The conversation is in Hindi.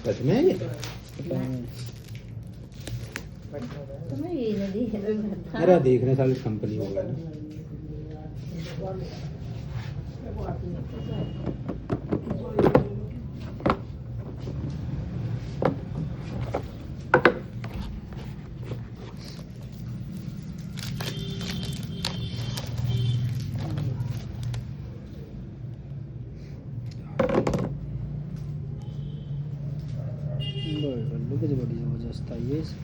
सच में ये तुम्हें ये नहीं अरे देखने साल कंपनी होगा ना बड़ी जबरदस्त आई है इसकी।